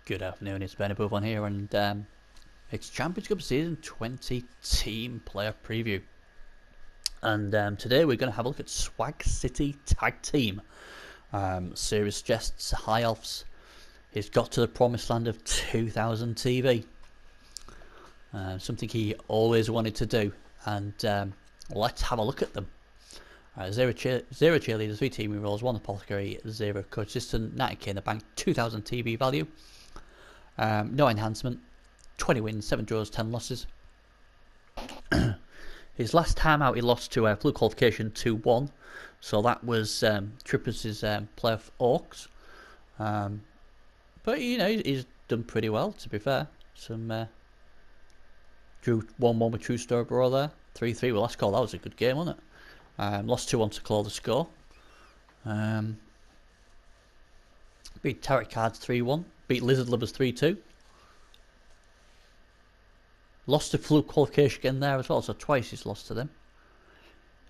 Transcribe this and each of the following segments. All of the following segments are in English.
Good afternoon, it's Ben above on here, and it's Championship Season 20 Team Player Preview. And today we're going to have a look at Swag City Tag Team. Series Jests High Elves. He's got to the promised land of 2000 TV. Something he always wanted to do, and let's have a look at them. Zero cheerleaders, 3 team rolls, 1 apothecary, 0 coach assistant, 90k in the bank, 2000 TV value. No enhancement, 20 wins, 7 draws, 10 losses. His last time out he lost to Blue Qualification 2-1, so that was Trippers' playoff Orcs. But you know, he's done pretty well, to be fair. Some drew 1-1 with True Story Bro there, 3-3 with last call. That was a good game, wasn't it? Lost 2-1 to claw the score. Beat Tarot Cards 3-1. Beat Lizard Lovers 3-2. Lost to Fluke Qualification again there as well, so twice he's lost to them.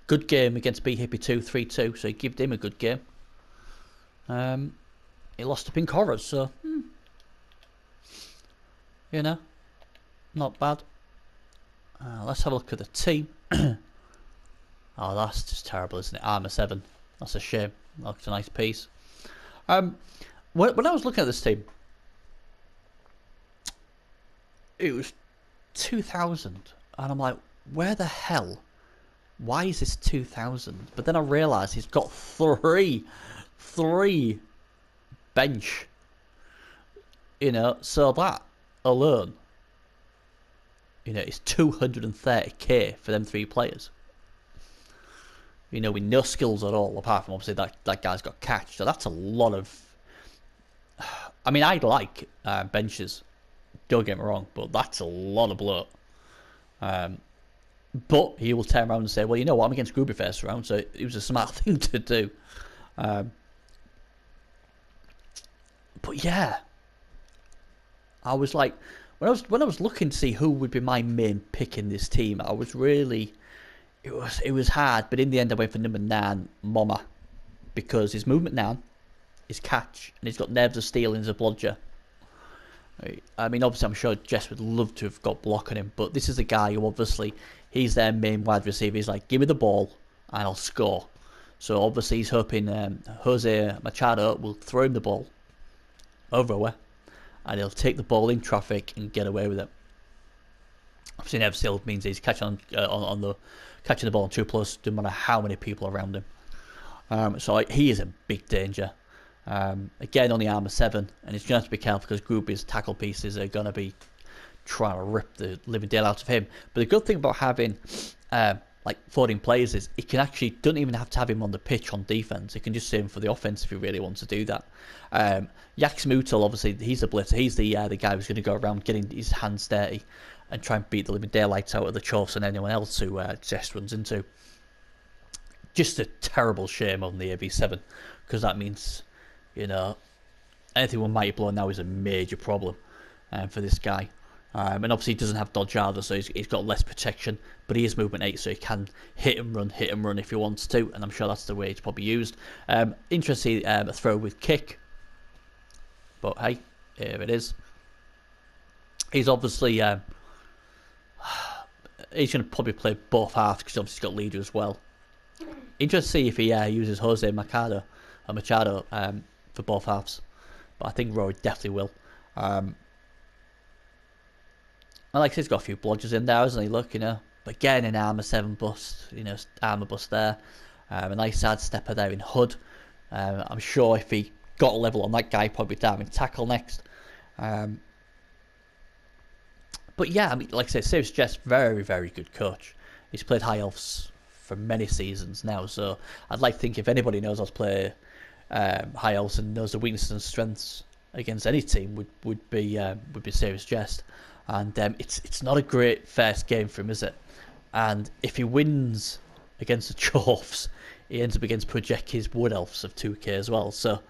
Good game against B Hippie 2, 3-2, so he gave him a good game. He lost to Pink Horrors, so you know, not bad. Let's have a look at the team. Oh, that's just terrible, isn't it? Armour 7. That's a shame. That's a nice piece. When I was looking at this team, it was 2000, and I'm like, where the hell? Why is this 2000? But then I realised he's got three bench. You know, so that alone, you know, it's 230k for them 3 players. You know, with no skills at all, apart from obviously that guy's got catch. So that's a lot of... I mean, I'd like benches, don't get me wrong, but that's a lot of bloat. But he will turn around and say, well, you know what, I'm against Groovy first round, so it was a smart thing to do. But yeah, I was like, when I was looking to see who would be my main pick in this team, I was really... It was hard, but in the end I went for number 9, Mama, because his movement 9, his catch, and he's got Nerves of Steel and he's a blodger. I mean, obviously I'm sure Jess would love to have got block on him, but this is a guy who obviously, he's their main wide receiver. He's like, give me the ball and I'll score. So obviously he's hoping Jose Machado will throw him the ball over, and he'll take the ball in traffic and get away with it. Obviously Nerves of Steel means he's catching the ball on 2+, doesn't matter how many people around him. So he is a big danger. Again, on the Armour 7, and he's going to have to be careful because Groupie's tackle pieces are going to be trying to rip the living daylight out of him. But the good thing about having like 14 players is he can actually, don't even have to have him on the pitch on defense. He can just save him for the offense if he really wants to do that. Yax Mutal, obviously, he's a blitzer. He's the guy who's going to go around getting his hands dirty and try and beat the living daylights out of the Chorfs and anyone else who Jess runs into. Just a terrible shame on the AV7, because that means, you know, anything with Mighty Blow now is a major problem for this guy. And obviously he doesn't have dodge either, so he's got less protection, but he is movement 8, so he can hit and run if he wants to, and I'm sure that's the way it's probably used. Interesting, a throw with kick, but hey, here it is. He's obviously he's going to probably play both halves because obviously he's got leader as well. Interesting to see if he uses Jose Machado for both halves, but I think Rory definitely will. And like I said, he's got a few blodgers in there, hasn't he? Look, you know, but again, an Armour 7 bust, you know, Armour bust there. A nice side stepper there in Hood. I'm sure if he got a level on that guy, probably diving tackle next. But yeah, I mean, like I said, Serious Jess, very, very good coach. He's played High Elves for many seasons now, so I'd like to think if anybody knows how to play High Elves and knows the weaknesses and strengths against any team, would be Serious Jest. And it's not a great first game for him, is it? And if he wins against the Chorfs, he ends up against Project's Wood Elves of 2k as well. So,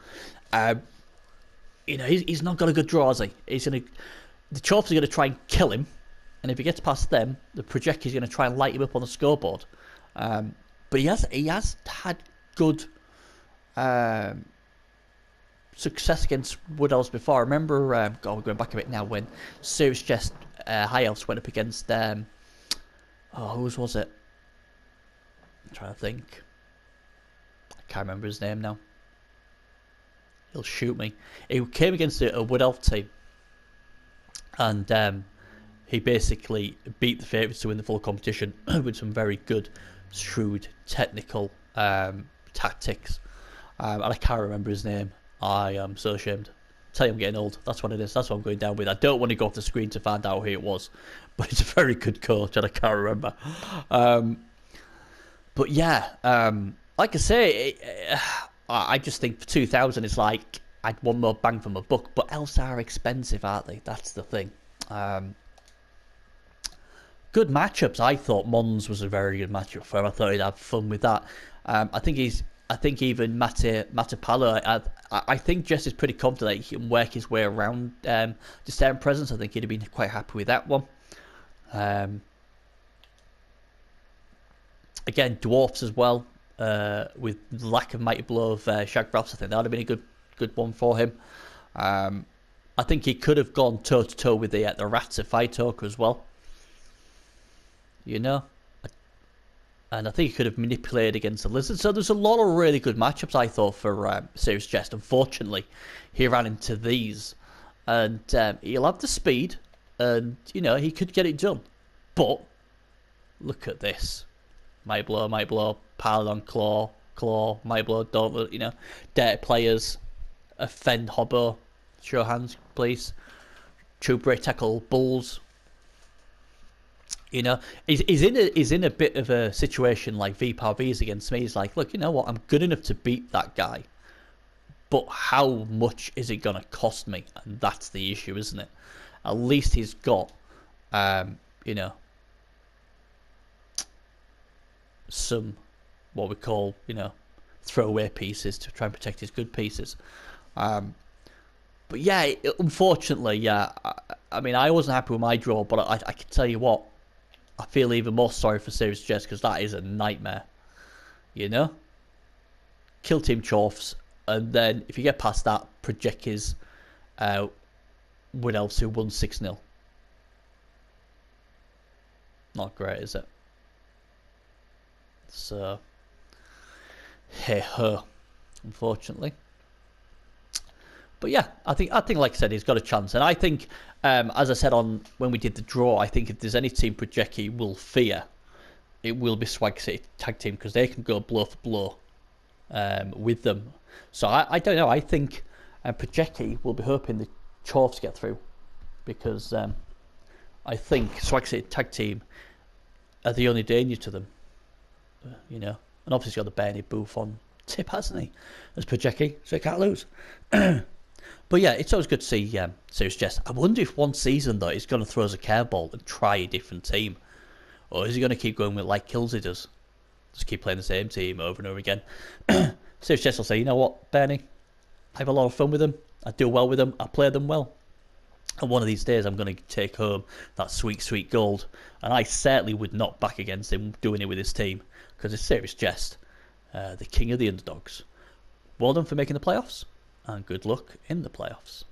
you know, he's not got a good draw, has he? The Chorfs are going to try and kill him, and if he gets past them, the Project is going to try and light him up on the scoreboard. But he has had good success against Wood Elves before. I remember, God, we're going back a bit now, when Serious Jest High Elves went up against, whose was it? I'm trying to think. I can't remember his name now. He'll shoot me. He came against a Wood Elf team, and he basically beat the favourites to win the full competition with some very good, shrewd, technical tactics. And I can't remember his name. I am so ashamed. Tell you I'm getting old. That's what it is. That's what I'm going down with. I don't want to go off the screen to find out who it was, but he's a very good coach, and I can't remember. But yeah, like I say, I just think for 2,000, it's like I'd want more bang for my buck. But elves are expensive, aren't they? That's the thing. Good matchups. I thought Mons was a very good matchup for him. I thought he'd have fun with that. I think even Matapalo, I think Jess is pretty confident that he can work his way around the Stern Presence. I think he'd have been quite happy with that one. Again, Dwarfs as well, with the lack of Mighty Blow of Shagrafs. I think that would have been a good one for him. I think he could have gone toe-to-toe with the Rats of Fightoker as well. You know? And I think he could have manipulated against the Lizard. So there's a lot of really good matchups, I thought, for Serious Jest. Unfortunately, he ran into these. And he'll have the speed. And, you know, he could get it done. But, look at this. Might blow, Paladin, Claw, Might blow, don't, you know. Dirty players. Offend Hobbo. Show hands, please. True break tackle, Bulls. You know, he's in a bit of a situation like VPRV's against me. He's like, look, you know what? I'm good enough to beat that guy, but how much is it gonna cost me? And that's the issue, isn't it? At least he's got, you know, some what we call, you know, throwaway pieces to try and protect his good pieces. But yeah, unfortunately, yeah. I mean, I wasn't happy with my draw, but I can tell you what. I feel even more sorry for Serious Jest, because that is a nightmare. You know? Kill Team Chorfs, and then if you get past that, project his Wood Elves who won 6-0. Not great, is it? So, hey ho, unfortunately. But yeah, I think like I said, he's got a chance, and I think, as I said when we did the draw, I think if there's any team Projecki will fear, it will be Swag City Tag Team, because they can go blow for blow with them. So I don't know. I think Projecki will be hoping the Chorfs get through, because I think Swag City Tag Team are the only danger to them. You know, and obviously got the Bernie Booth on tip, hasn't he? As Projecki, so he can't lose. But yeah, it's always good to see Serious Jest. I wonder if one season, though, he's going to throw us a curveball and try a different team. Or is he going to keep going with like Killsy does? Just keep playing the same team over and over again. Serious Jest will say, you know what, Bernie? I have a lot of fun with them. I do well with them. I play them well. And one of these days, I'm going to take home that sweet, sweet gold. And I certainly would not back against him doing it with his team. Because it's Serious Jest, the king of the underdogs. Well done for making the playoffs. And good luck in the playoffs.